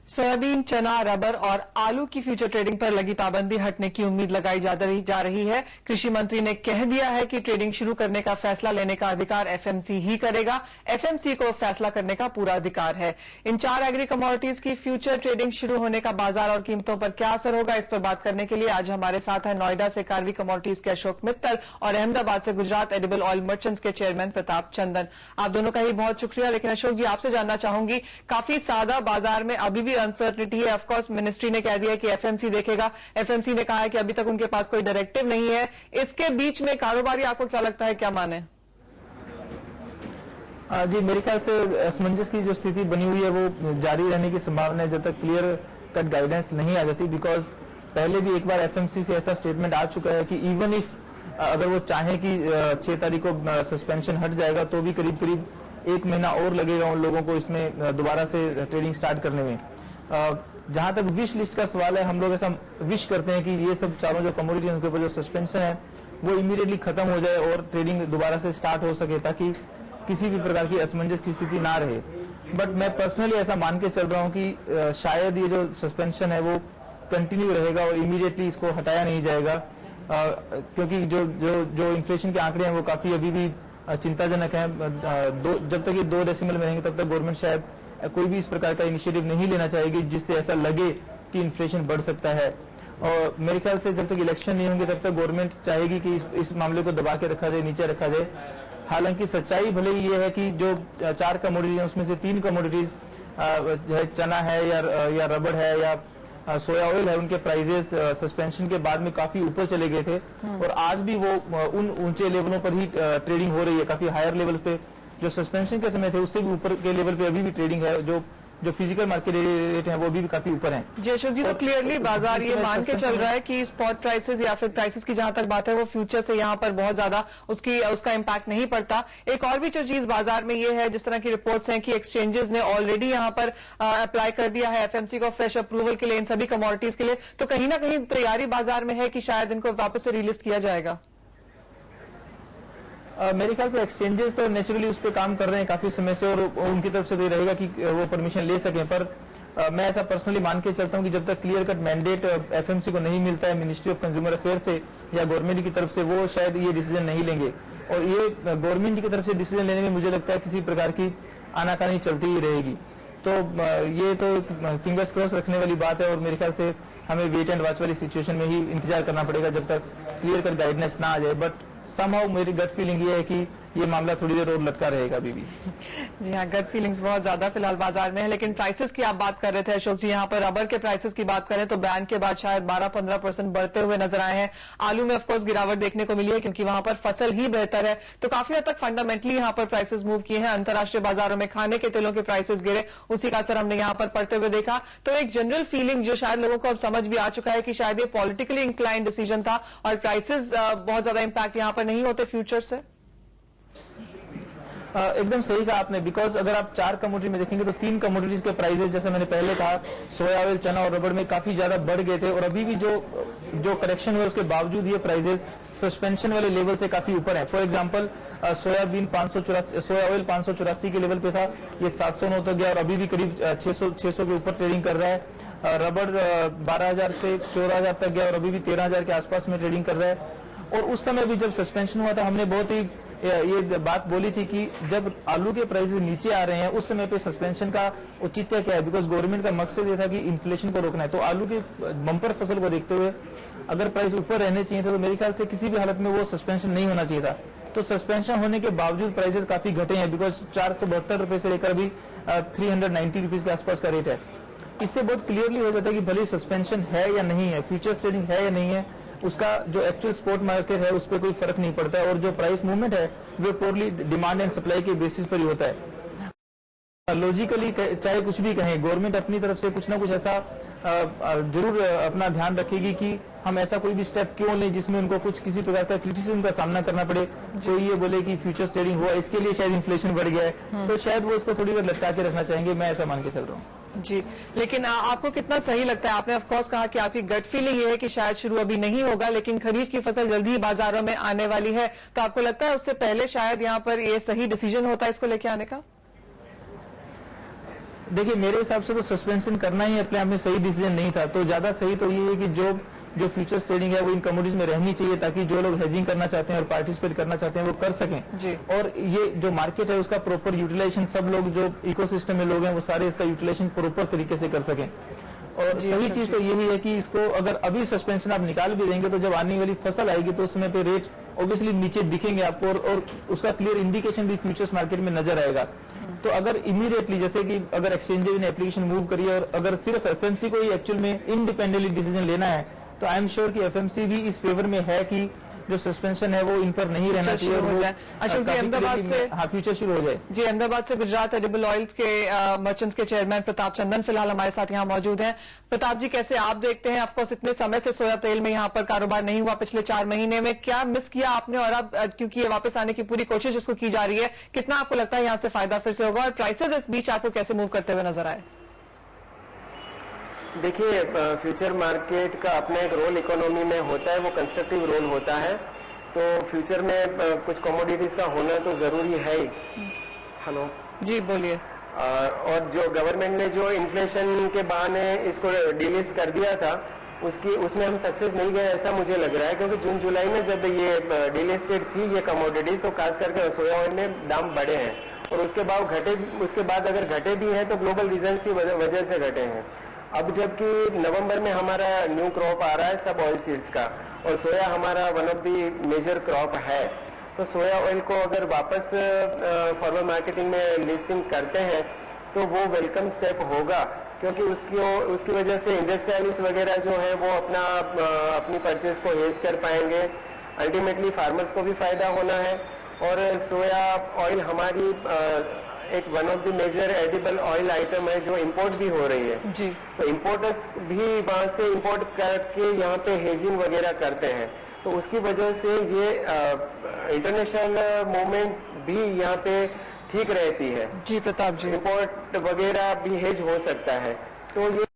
Soybean, चना, rubber और आलू की फ्यूचर ट्रेडिंग पर लगी पाबंदी हटने की उम्मीद लगाई जा रही है। कृषि मंत्री ने कह दिया है कि ट्रेडिंग शुरू करने का फैसला लेने का अधिकार एफएमसी ही करेगा। एफएमसी को फैसला करने का पूरा अधिकार है। इन 4 एग्री कमोडिटीज की फ्यूचर ट्रेडिंग शुरू होने का बाजार और कीमतों पर क्या असर होगा, इस पर बात करने के लिए आज हमारे साथ है नोएडा से कार्वी कमोडिटीज के अशोक मित्तल और अहमदाबाद से गुजरात एडिबल ऑयल मर्चेंट्स के चेयरमैन प्रताप चंदन। आप दोनों का ही बहुत शुक्रिया। लेकिन अशोक जी, आपसे जानना चाहूंगी, काफी सादा बाजार में अभी भी अनसर्टिनिटी है। ऑफकोर्स मिनिस्ट्री ने कह दिया कि एफएमसी देखेगा। एफएमसी ने कहा है कि अभी तक उनके पास कोई डायरेक्टिव नहीं है। इसके बीच में कारोबारी आपको क्या लगता है, क्या माने? जी, मेरे ख्याल से असमंजस की जो स्थिति बनी हुई है वो जारी रहने की संभावना है जब तक क्लियर कट गाइडेंस नहीं आ जाती। बिकॉज पहले भी एक बार एफएमसी से ऐसा स्टेटमेंट आ चुका है कि इवन इफ अगर वो चाहे कि 6 तारीख को सस्पेंशन हट जाएगा तो भी करीब करीब 1 महीना और लगेगा उन लोगों को इसमें दोबारा से ट्रेडिंग स्टार्ट करने में। जहां तक विश लिस्ट का सवाल है, हम लोग ऐसा विश करते हैं कि ये सब चारों जो कमोडिटी उनके ऊपर जो सस्पेंशन है वो इमीडिएटली खत्म हो जाए और ट्रेडिंग दोबारा से स्टार्ट हो सके, ताकि किसी भी प्रकार की असमंजस की स्थिति ना रहे। बट मैं पर्सनली ऐसा मान के चल रहा हूं कि शायद ये जो सस्पेंशन है वो कंटिन्यू रहेगा और इमीडिएटली इसको हटाया नहीं जाएगा, क्योंकि जो इन्फ्लेशन के आंकड़े हैं वो काफी अभी भी चिंताजनक है। जब तक ये 2 डेसिमल में रहेंगे तब तक गवर्नमेंट शायद कोई भी इस प्रकार का इनिशिएटिव नहीं लेना चाहेगी जिससे ऐसा लगे कि इन्फ्लेशन बढ़ सकता है। और मेरे ख्याल से जब तक इलेक्शन नहीं होंगे तब तक गवर्नमेंट चाहेगी कि इस मामले को दबा के रखा जाए, नीचे रखा जाए। हालांकि सच्चाई भले ही ये है कि जो 4 कमोडिटीज हैं उसमें से 3 कमोडिटीज चना है या रबड़ है या सोया ऑयल है, उनके प्राइजेस सस्पेंशन के बाद में काफी ऊपर चले गए थे और आज भी वो उन ऊंचे लेवलों पर ही ट्रेडिंग हो रही है। काफी हायर लेवल पे जो सस्पेंशन के समय थे उससे भी ऊपर के लेवल पे अभी भी ट्रेडिंग है। जो फिजिकल मार्केट रेट है वो भी काफी ऊपर है। जी अशोक जी, तो क्लियरली बाजार ये मान के चल रहा है कि स्पॉट प्राइसेस या फिर प्राइसेस की जहां तक बात है वो फ्यूचर से यहां पर बहुत ज्यादा उसका इंपैक्ट नहीं पड़ता। एक और भी जो चीज बाजार में ये है, जिस तरह की रिपोर्ट्स हैं कि एक्सचेंजेस ने ऑलरेडी यहां पर अप्लाई कर दिया है एफएमसी को फ्रेश अप्रूवल के लिए इन सभी कमोडिटीज के लिए, तो कहीं ना कहीं तैयारी बाजार में है कि शायद इनको वापस से रिलिस्ट किया जाएगा। मेरे ख्याल से एक्सचेंजेस तो नेचुरली उस पर काम कर रहे हैं काफी समय से और उनकी तरफ से तो ये रहेगा कि वो परमिशन ले सकें। पर मैं ऐसा पर्सनली मान के चलता हूं कि जब तक क्लियर कट मैंडेट एफएमसी को नहीं मिलता है मिनिस्ट्री ऑफ कंज्यूमर अफेयर से या गवर्नमेंट की तरफ से, वो शायद ये डिसीजन नहीं लेंगे। और ये गवर्नमेंट की तरफ से डिसीजन लेने में मुझे लगता है किसी प्रकार की आनाकानी चलती ही रहेगी। तो ये तो फिंगर्स क्रॉस रखने वाली बात है और मेरे ख्याल से हमें वेट एंड वॉच वाली सिचुएशन में ही इंतजार करना पड़ेगा जब तक क्लियर कट गाइडेंस ना आ जाए। बट समहाउ मेरी गट फीलिंग ये है कि ये मामला थोड़ी देर और लटका रहेगा अभी भी। जी हाँ, गट फीलिंग्स बहुत ज्यादा फिलहाल बाजार में है। लेकिन प्राइसेस की आप बात कर रहे थे अशोक जी, यहाँ पर रबर के प्राइसेस की बात करें तो बैन के बाद शायद 12-15% बढ़ते हुए नजर आए हैं। आलू में ऑफकोर्स गिरावट देखने को मिली है क्योंकि वहां पर फसल ही बेहतर है, तो काफी हद तक फंडामेंटली यहाँ पर प्राइसेस मूव किए हैं। अंतर्राष्ट्रीय बाजारों में खाने के तेलों के प्राइसेस गिरे, उसी का असर हमने यहाँ पर पड़ते हुए देखा। तो एक जनरल फीलिंग जो शायद लोगों को अब समझ भी आ चुका है कि शायद ये पॉलिटिकली इंक्लाइंड डिसीजन था और प्राइसेस बहुत ज्यादा इंपैक्ट यहाँ पर नहीं होते फ्यूचर से। एकदम सही कहा आपने। बिकॉज अगर आप 4 कमोडिटी में देखेंगे तो 3 कमोडिटीज के प्राइसेस, जैसे मैंने पहले कहा, सोया ऑयल, चना और रबड़ में काफी ज्यादा बढ़ गए थे और अभी भी जो करेक्शन हुआ उसके बावजूद ये प्राइसेस सस्पेंशन वाले लेवल से काफी ऊपर है। For example soybean 584, soya oil 584 के लेवल पे था, ये 709 तक गया और अभी भी करीब 600 के ऊपर ट्रेडिंग कर रहा है। रबड़ 12,000 से 14,000 तक गया और अभी भी 13,000 के आसपास में ट्रेडिंग कर रहा है। और उस समय भी जब सस्पेंशन हुआ था हमने बहुत ही ये बात बोली थी कि जब आलू के प्राइसेस नीचे आ रहे हैं उस समय पे सस्पेंशन का औचित्य क्या है, बिकॉज गवर्नमेंट का मकसद ये था कि इन्फ्लेशन को रोकना है। तो आलू की बम्पर फसल को देखते हुए अगर प्राइस ऊपर रहने चाहिए थे तो मेरे ख्याल से किसी भी हालत में वो सस्पेंशन नहीं होना चाहिए था। तो सस्पेंशन होने के बावजूद प्राइसेस काफी घटे हैं, बिकॉज 472 रुपए से लेकर अभी 390 रुपीज के आसपास का रेट है। इससे बहुत क्लियरली हो जाता है कि भले सस्पेंशन है या नहीं है, फ्यूचर ट्रेडिंग है या नहीं है, उसका जो एक्चुअल स्पॉट मार्केट है उस पर कोई फर्क नहीं पड़ता है और जो प्राइस मूवमेंट है वो प्योरली डिमांड एंड सप्लाई के बेसिस पर ही होता है। लॉजिकली चाहे कुछ भी कहें, गवर्नमेंट अपनी तरफ से कुछ ना कुछ ऐसा जरूर अपना ध्यान रखेगी कि हम ऐसा कोई भी स्टेप क्यों लें जिसमें उनको कुछ किसी प्रकार का क्रिटिसिज्म का सामना करना पड़े। कोई ये बोले कि फ्यूचर ट्रेडिंग हुआ इसके लिए शायद इन्फ्लेशन बढ़ गया है, तो शायद वो इसको थोड़ी देर लटका के रखना चाहेंगे। मैं ऐसा मान के चल रहा हूँ। जी, लेकिन आपको कितना सही लगता है? आपने ऑफकोर्स कहा कि आपकी गट फीलिंग ये है कि शायद शुरू अभी नहीं होगा, लेकिन खरीफ की फसल जल्दी ही बाजारों में आने वाली है, तो आपको लगता है उससे पहले शायद यहाँ पर ये सही डिसीजन होता है इसको लेके आने का? देखिए, मेरे हिसाब से तो सस्पेंशन करना ही अपने आप में सही डिसीजन नहीं था। तो ज्यादा सही तो ये है कि जो फ्यूचर्स ट्रेडिंग है वो इन कमोडिटीज में रहनी चाहिए, ताकि जो लोग हेजिंग करना चाहते हैं और पार्टिसिपेट करना चाहते हैं वो कर सकें जी। और ये जो मार्केट है उसका प्रॉपर यूटिलाइजेशन, सब लोग जो इकोसिस्टम में लोग हैं वो सारे इसका यूटिलाइजेशन प्रॉपर तरीके से कर सकें। और सही चीज तो यही है कि इसको अगर अभी सस्पेंशन आप निकाल भी देंगे तो जब आने वाली फसल आएगी तो उस समय पे रेट ऑब्वियसली नीचे दिखेंगे आपको, और उसका क्लियर इंडिकेशन भी फ्यूचर्स मार्केट में नजर आएगा। तो अगर इमीडिएटली, जैसे कि अगर एक्सचेंजेस ने एप्लीकेशन मूव करी है और अगर सिर्फ एफएमसी को ही एक्चुअल में इंडिपेंडेंटली डिसीजन लेना है, तो आई एम श्योर कि एफएमसी भी इस फेवर में है कि जो सस्पेंशन है वो इन पर नहीं रहना चाहिए और वो अशोक जी अहमदाबाद से फ्यूचर शुरू हो जाए। जी, अहमदाबाद से गुजरात एडिबल ऑयल्स के मर्चेंट्स के चेयरमैन प्रताप चंदन फिलहाल हमारे साथ यहाँ मौजूद हैं। प्रताप जी, कैसे आप देखते हैं, ऑफकोर्स इतने समय से सोया तेल में यहाँ पर कारोबार नहीं हुआ पिछले 4 महीने में, क्या मिस किया आपने? और अब क्योंकि ये वापस आने की पूरी कोशिश इसको की जा रही है, कितना आपको लगता है यहाँ से फायदा फिर से होगा और प्राइसेज इस बीच आपको कैसे मूव करते हुए नजर आए? देखिए, फ्यूचर मार्केट का अपना एक रोल इकोनॉमी में होता है, वो कंस्ट्रक्टिव रोल होता है। तो फ्यूचर में कुछ कमोडिटीज का होना तो जरूरी है ही। हेलो जी, बोलिए। और जो गवर्नमेंट ने जो इन्फ्लेशन के बहाने इसको डिलीज कर दिया था, उसमें हम सक्सेस नहीं गए ऐसा मुझे लग रहा है, क्योंकि जून जुलाई में जब ये डिलिस्टेड थी ये कमोडिटीज, तो खास करके सोया ऑयल में दाम बढ़े हैं और उसके बाद अगर घटे भी हैं तो ग्लोबल रीजंस की वजह से घटे हैं। अब जबकि नवंबर में हमारा न्यू क्रॉप आ रहा है सब ऑयल सीड्स का, और सोया हमारा one of the major crop है, तो सोया ऑयल को अगर वापस फॉरवर्ड मार्केटिंग में लिस्टिंग करते हैं तो वो वेलकम स्टेप होगा, क्योंकि उसकी वजह से इंडस्ट्रियलिस्ट वगैरह जो है वो अपनी परचेज को हेज कर पाएंगे। अल्टीमेटली फार्मर्स को भी फायदा होना है, और सोया ऑयल हमारी एक one of the major edible oil item है जो इंपोर्ट भी हो रही है जी। तो इंपोर्टर्स भी वहां से इंपोर्ट करके यहाँ पे हेजिंग वगैरह करते हैं, तो उसकी वजह से ये इंटरनेशनल मूवमेंट भी यहाँ पे ठीक रहती है। जी प्रताप जी, इंपोर्ट वगैरह भी हेज हो सकता है, तो ये